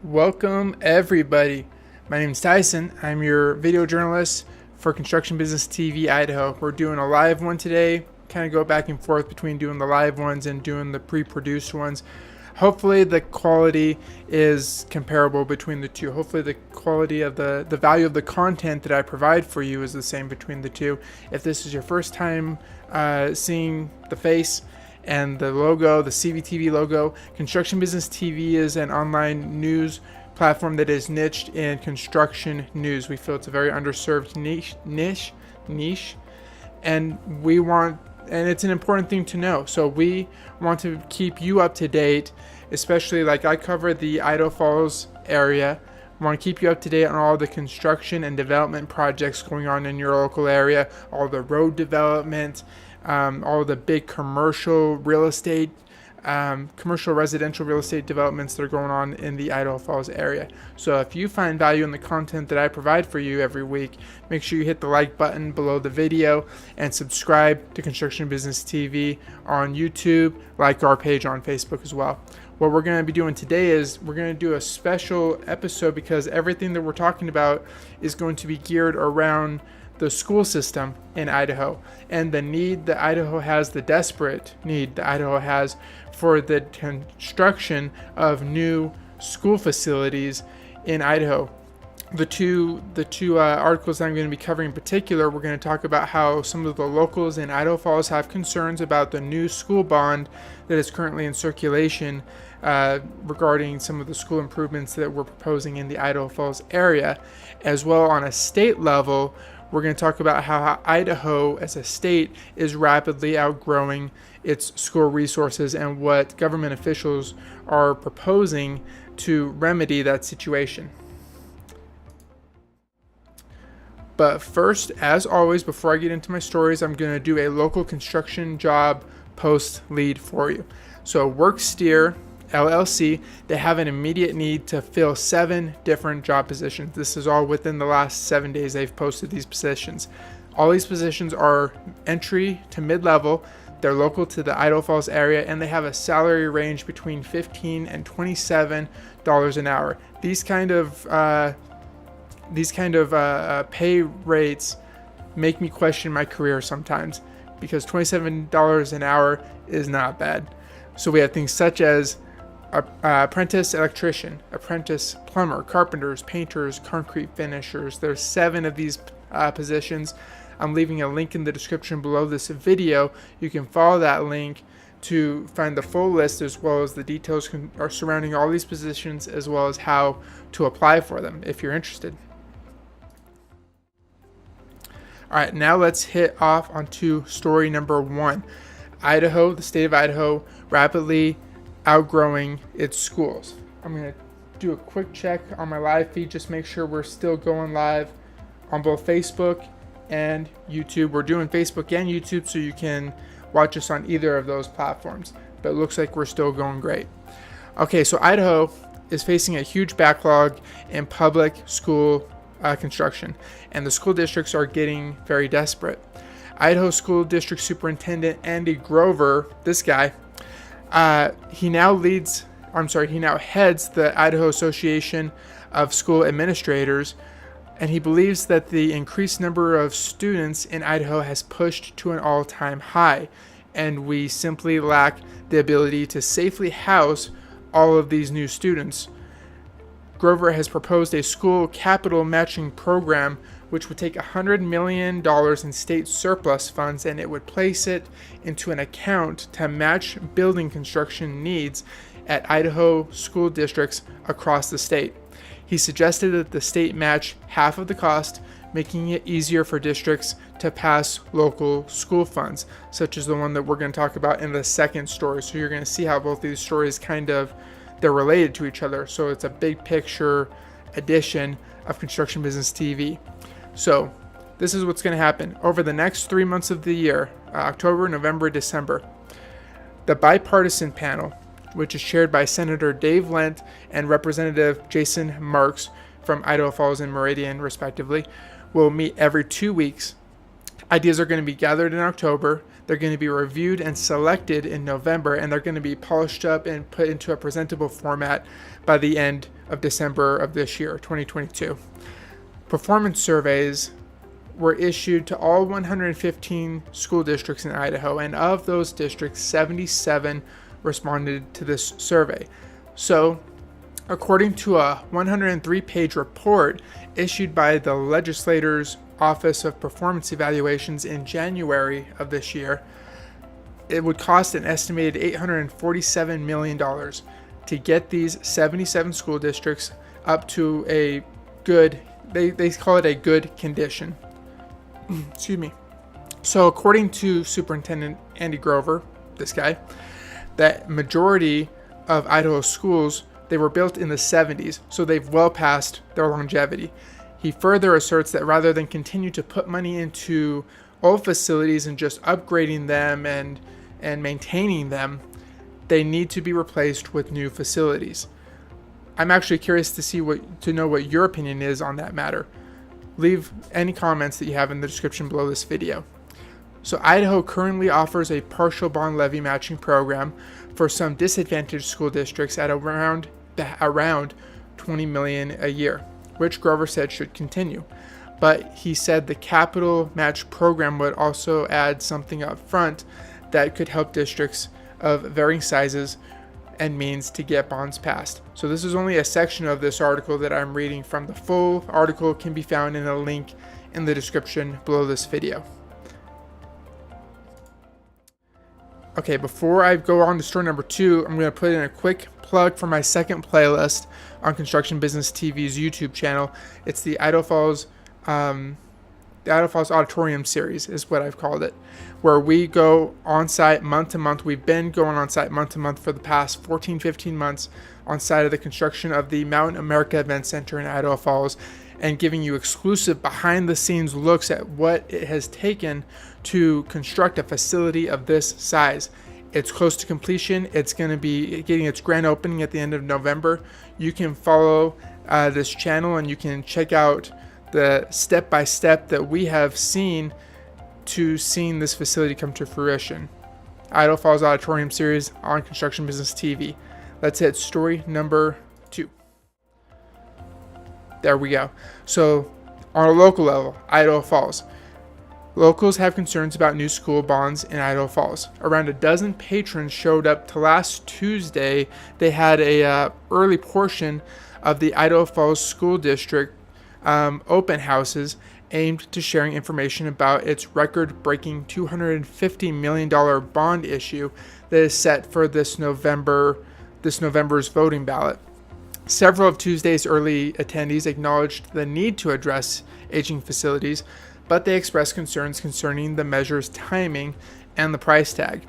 Welcome everybody. My name is Tyson. I'm your video journalist for Construction Business TV Idaho. We're doing a live one today. Kind of go back and forth between doing the live ones and doing the pre-produced ones. Hopefully the quality is comparable between the two. Hopefully the quality of the value of the content that I provide for you is the same between the two. If this is your first time seeing the face and the logo, the CBTV logo, Construction Business TV is an online news platform that is niched in construction news. We feel it's a very underserved niche, and it's an important thing to know. So we want to keep you up to date, especially like I cover the Idaho Falls area. We want to keep you up to date on all the construction and development projects going on in your local area, all the road development, all the big commercial residential real estate developments that are going on in the Idaho Falls area. So if you find value in the content that I provide for you every week, make sure you hit the like button below the video and subscribe to Construction Business TV on YouTube, like our page on Facebook as well. What we're going to be doing today is we're going to do a special episode because everything that we're talking about is going to be geared around the school system in Idaho and the need that Idaho has, the desperate need that Idaho has for the construction of new school facilities in Idaho. The two articles that I'm going to be covering in particular, we're going to talk about how some of the locals in Idaho Falls have concerns about the new school bond that is currently in circulation regarding some of the school improvements that we're proposing in the Idaho Falls area. As well, on a state level, we're going to talk about how Idaho as a state is rapidly outgrowing its school resources and what government officials are proposing to remedy that situation. But first, as always, before I get into my stories, I'm going to do a local construction job post lead for you. So Worksteer LLC, they have an immediate need to fill 7 different job positions. This is all within the last 7 days they've posted these positions. All these positions are entry to mid-level. They're local to the Idaho Falls area, and they have a salary range between $15 and $27 an hour. These kind of pay rates make me question my career sometimes, because $27 an hour is not bad. So we have things such as apprentice electrician, apprentice plumber, carpenters, painters, concrete finishers. There's 7 of these positions. I'm leaving a link in the description below this video. You can follow that link to find the full list, as well as the details are surrounding all these positions, as well as how to apply for them if you're interested. All right, now let's hit off onto story number 1. Idaho, the state of Idaho, rapidly outgrowing its schools. I'm going to do a quick check on my live feed, just make sure we're still going live on both Facebook and YouTube. We're doing Facebook and YouTube, so you can watch us on either of those platforms, but it looks like we're still going great. Okay, so Idaho is facing a huge backlog in public school construction, and the school districts are getting very desperate. Idaho School District Superintendent Andy Grover, this guy, he now heads the Idaho Association of School Administrators, and he believes that the increased number of students in Idaho has pushed to an all-time high, and we simply lack the ability to safely house all of these new students. Grover has proposed a school capital matching program which would take $100 million in state surplus funds, and it would place it into an account to match building construction needs at Idaho school districts across the state. He suggested that the state match half of the cost, making it easier for districts to pass local school funds, such as the one that we're going to talk about in the second story. So you're going to see how both these stories they're related to each other. So it's a big picture edition of Construction Business TV. So this is what's going to happen over the next 3 months of the year, October, November, December. The bipartisan panel, which is chaired by Senator Dave Lent and Representative Jason Marks from Idaho Falls and Meridian, respectively, will meet every 2 weeks. Ideas are going to be gathered in October, they're going to be reviewed and selected in November, and they're going to be polished up and put into a presentable format by the end of December of this year, 2022. Performance surveys were issued to all 115 school districts in Idaho, and of those districts, 77 responded to this survey. So, according to a 103-page report issued by the legislator's Office of Performance Evaluations in January of this year, it would cost an estimated $847 million to get these 77 school districts up to a good, they call it a good condition. Excuse me. So according to Superintendent Andy Grover, this guy, that majority of Idaho schools, they were built in the 70s, so they've well passed their longevity. He further asserts that rather than continue to put money into old facilities and just upgrading them and maintaining them, they need to be replaced with new facilities. I'm actually curious to know what your opinion is on that matter. Leave any comments that you have in the description below this video. So Idaho currently offers a partial bond levy matching program for some disadvantaged school districts at around $20 million a year, which Grover said should continue. But he said the capital match program would also add something up front that could help districts of varying sizes and means to get bonds passed. So this is only a section of this article that I'm reading from. The full article can be found in a link in the description below this video. Okay, before I go on to story number 2, I'm going to put in a quick plug for my second playlist on Construction Business TV's YouTube channel. It's the Idaho Falls Auditorium series is what I've called it, where we go on site month to month. We've been going on site month to month for the past 14-15 months on site of the construction of the Mountain America Event Center in Idaho Falls, and giving you exclusive behind the scenes looks at what it has taken to construct a facility of this size. It's close to completion. It's going to be getting its grand opening at the end of November. You can follow this channel and you can check out the step-by-step that we have seen to seeing this facility come to fruition. Idaho Falls Auditorium series on Construction Business TV. Let's hit story number 2. There we go. So on a local level, Idaho Falls. Locals have concerns about new school bonds in Idaho Falls. Around a dozen patrons showed up to last Tuesday. They had a early portion of the Idaho Falls School District open houses aimed to sharing information about its record-breaking $250 million bond issue that is set for this November's voting ballot. Several of Tuesday's early attendees acknowledged the need to address aging facilities, but they expressed concerns concerning the measure's timing and the price tag.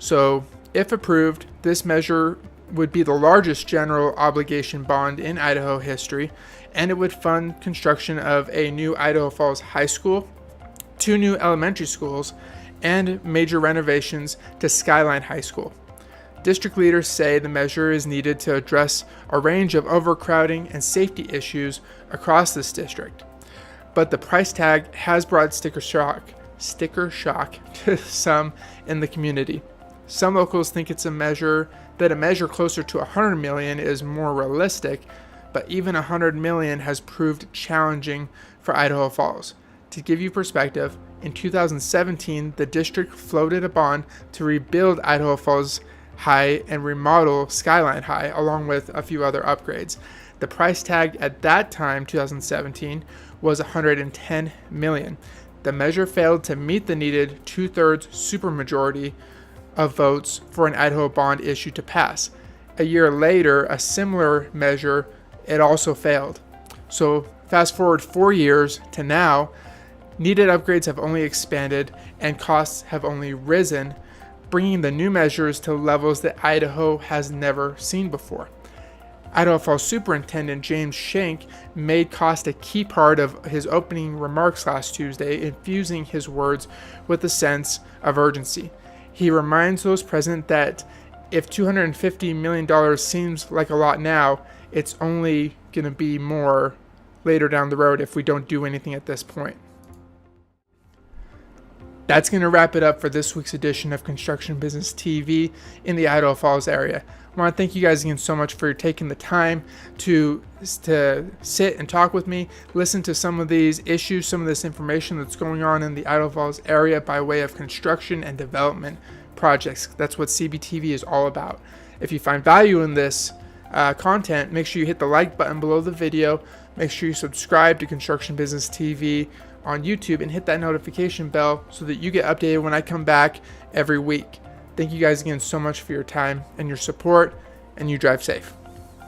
So, if approved, this measure would be the largest general obligation bond in Idaho history, and it would fund construction of a new Idaho Falls High School, 2 new elementary schools, and major renovations to Skyline High School. District leaders say the measure is needed to address a range of overcrowding and safety issues across this district. But the price tag has brought sticker shock to some in the community. Some locals think a measure closer to $100 million is more realistic, but even $100 million has proved challenging for Idaho Falls. To give you perspective, in 2017, the district floated a bond to rebuild Idaho Falls High and remodel Skyline High, along with a few other upgrades. The price tag at that time, 2017, was $110 million. The measure failed to meet the needed 2/3 supermajority of votes for an Idaho bond issue to pass. A year later, a similar measure, it also failed. So fast forward 4 years to now, needed upgrades have only expanded and costs have only risen, bringing the new measures to levels that Idaho has never seen before. Idaho Falls Superintendent James Schenck made cost a key part of his opening remarks last Tuesday, infusing his words with a sense of urgency. He reminds those present that if $250 million seems like a lot now, it's only going to be more later down the road if we don't do anything at this point. That's going to wrap it up for this week's edition of Construction Business TV in the Idaho Falls area. I want to thank you guys again so much for taking the time to sit and talk with me, listen to some of these issues, some of this information that's going on in the Idaho Falls area by way of construction and development projects. That's what CBTV is all about. If you find value in this content, make sure you hit the like button below the video. Make sure you subscribe to Construction Business TV on YouTube and hit that notification bell so that you get updated when I come back every week. Thank you guys again so much for your time and your support, and you drive safe.